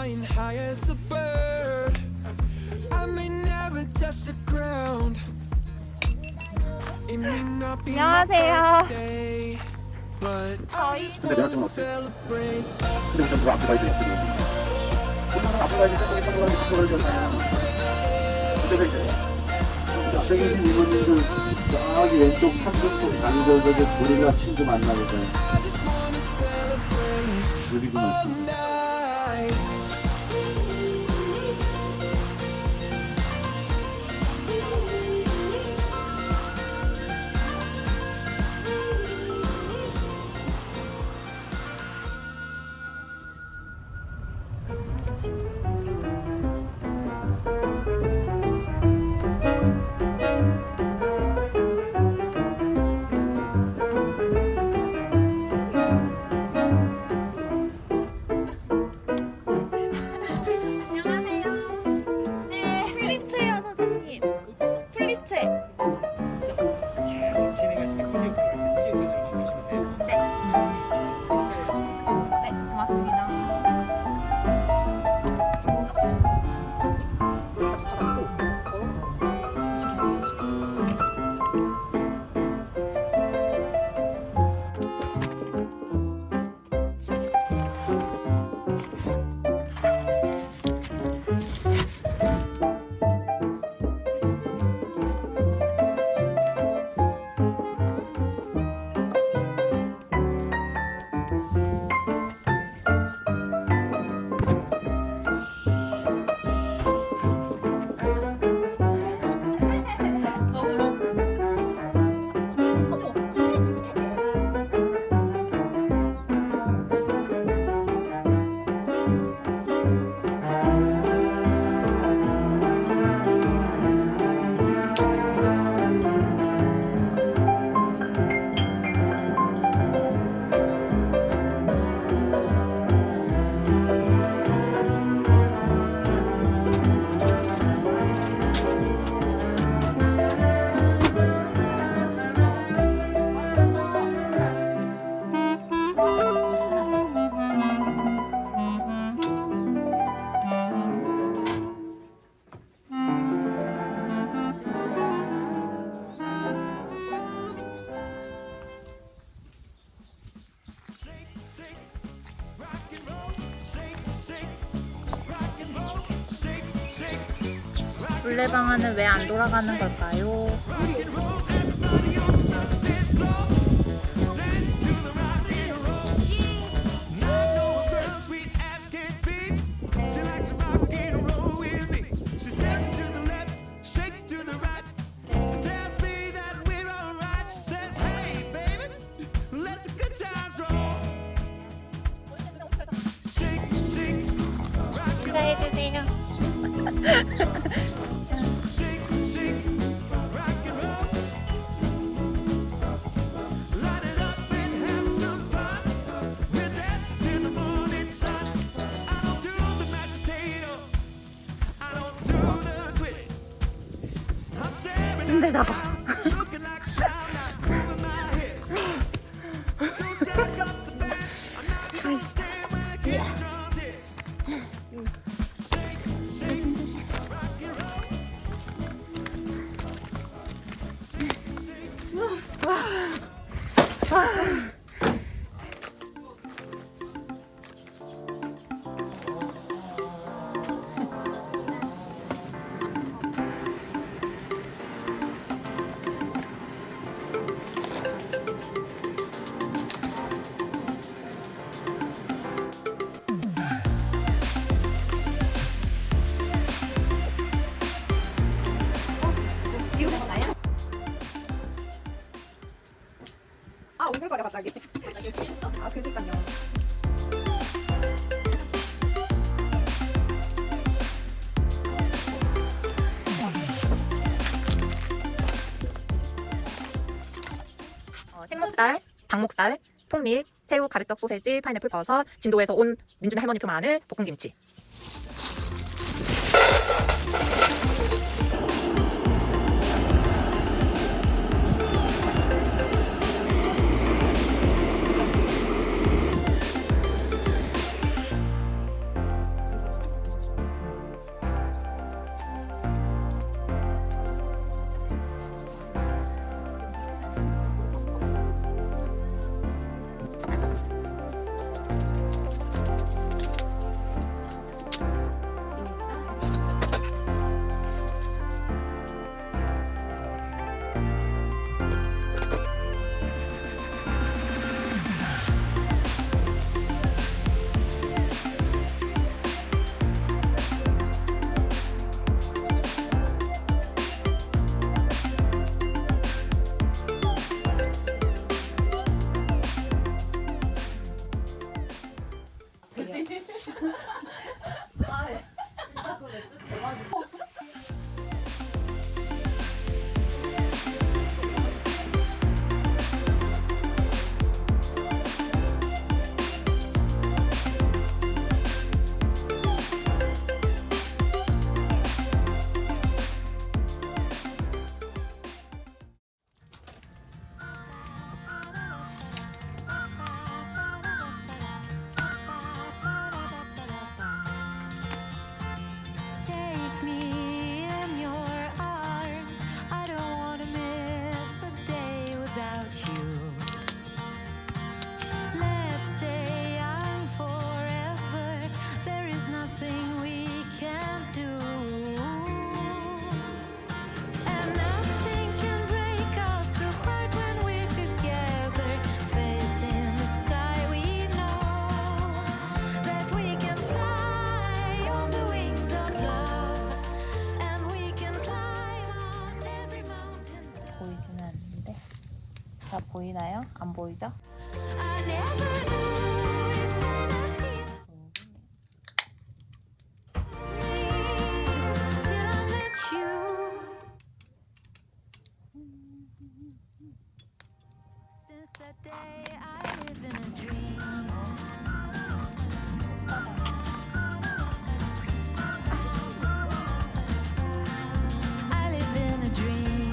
flying high as a bird. I may never touch the ground. It may not be my 안녕하세요. birthday, but I just 근데 내가 wanna 좀 어때? celebrate. 근데 우선 그 앞에 가야 되겠거든. 앞에 가야 되겠다. 근데 이제 앞에 계신 이모님들 저기 왼쪽 산중쪽 강저쪽에 고릴라 친구 만나보세요. 그리고 말씀. 플립체요 사장님. 플립체. 계속 진행하시면 이제부터 가시면 이제부터 가시면 돼요. 네. 네, 고맙습니다. 물레방아는 왜 안 돌아가는 걸까요? 인사해주세요. 힘들다 봐. 아, 웅글거려 갑자기. 아, 그니까요. 생목살, 닭목살, 폭립, 새우, 가래떡, 소세지, 파인애플, 버섯, 진도에서 온 민준의 할머니표 마늘, 볶음김치. 아, 진짜 그 맥주 대박이다. Take me in your arms. I don't wanna miss a day without you. Let's stay young forever. There is nothing we can't do. And nothing can break us apart when we're together. Facing the sky, we know that we can fly on the wings of love. And we can climb on every mountain top. 보이지는 않는데 다 보이나요? 안 보이죠? I never knew eternity was real till I met you. Since that day I live in a dream. I live in a dream.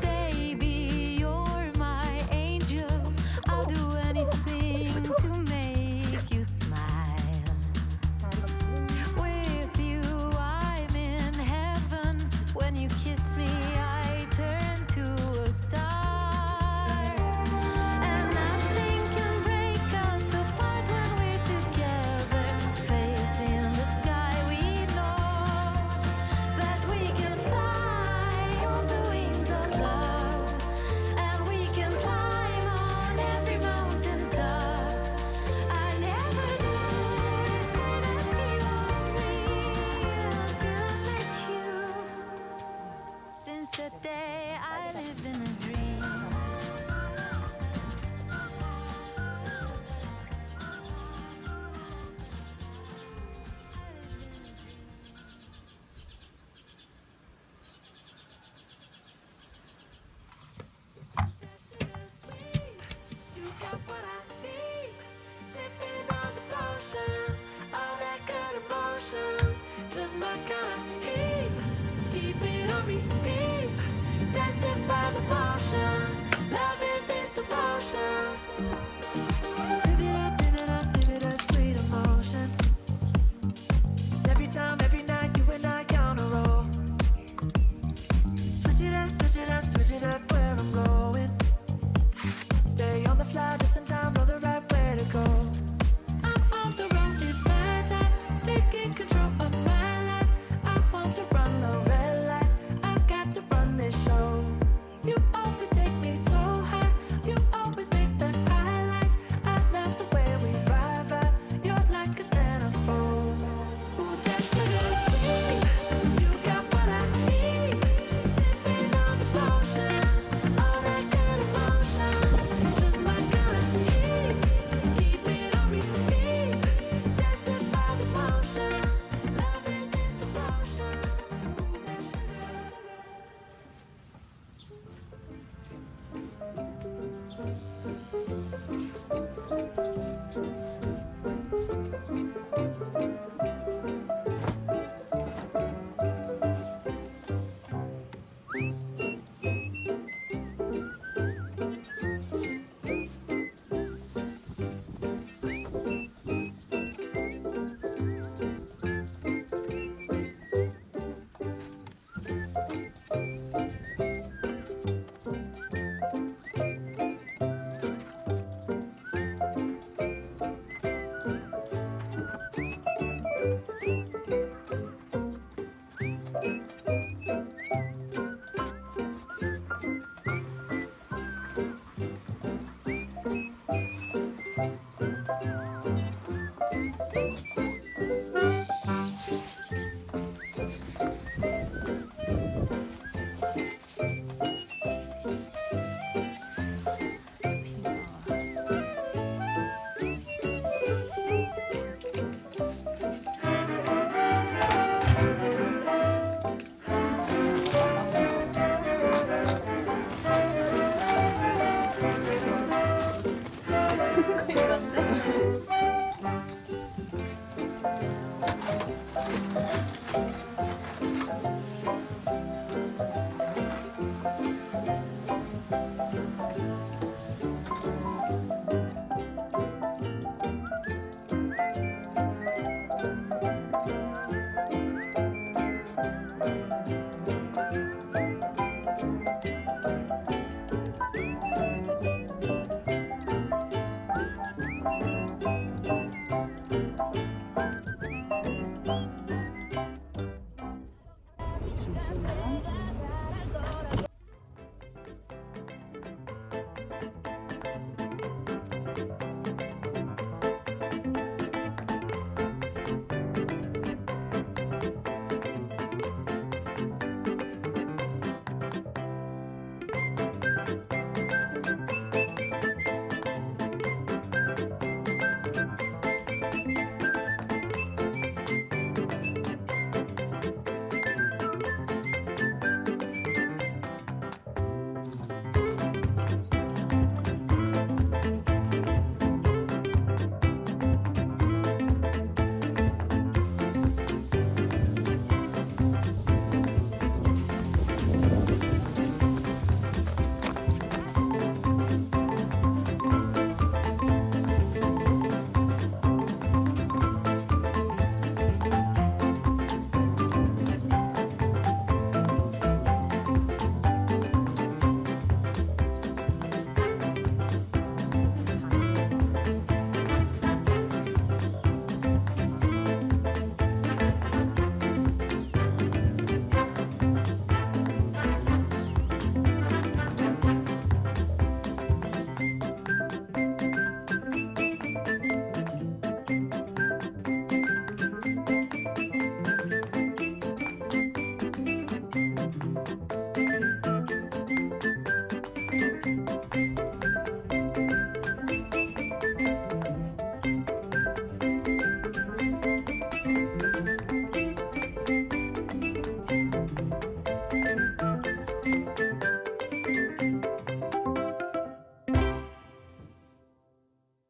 Baby, you're my angel. I'll do anything to make you smile. With you, I'm in heaven. When you kiss me, I turn to a star. And nothing can break us apart when we're together. Facing the sky, we know that we can fly on the wings of love. And we can climb on every mountain top. I never knew eternity was real till I met you. Since that day I live in a dream. You got what I need. Sipping on the potion, all that good emotion, just my kind of heat. Keep it on repeat. Tested by the potion, loving this devotion. Live it up, sweet emotion. Every time, every night, you and I on a roll. Switch it up, switch it up, switch it up where I'm going. Stay on the fly, just in time, know the right way to go. I'm on the road, it's my time, taking control of my life. I want to run the red lights, I've got to run this show. You always take me so high.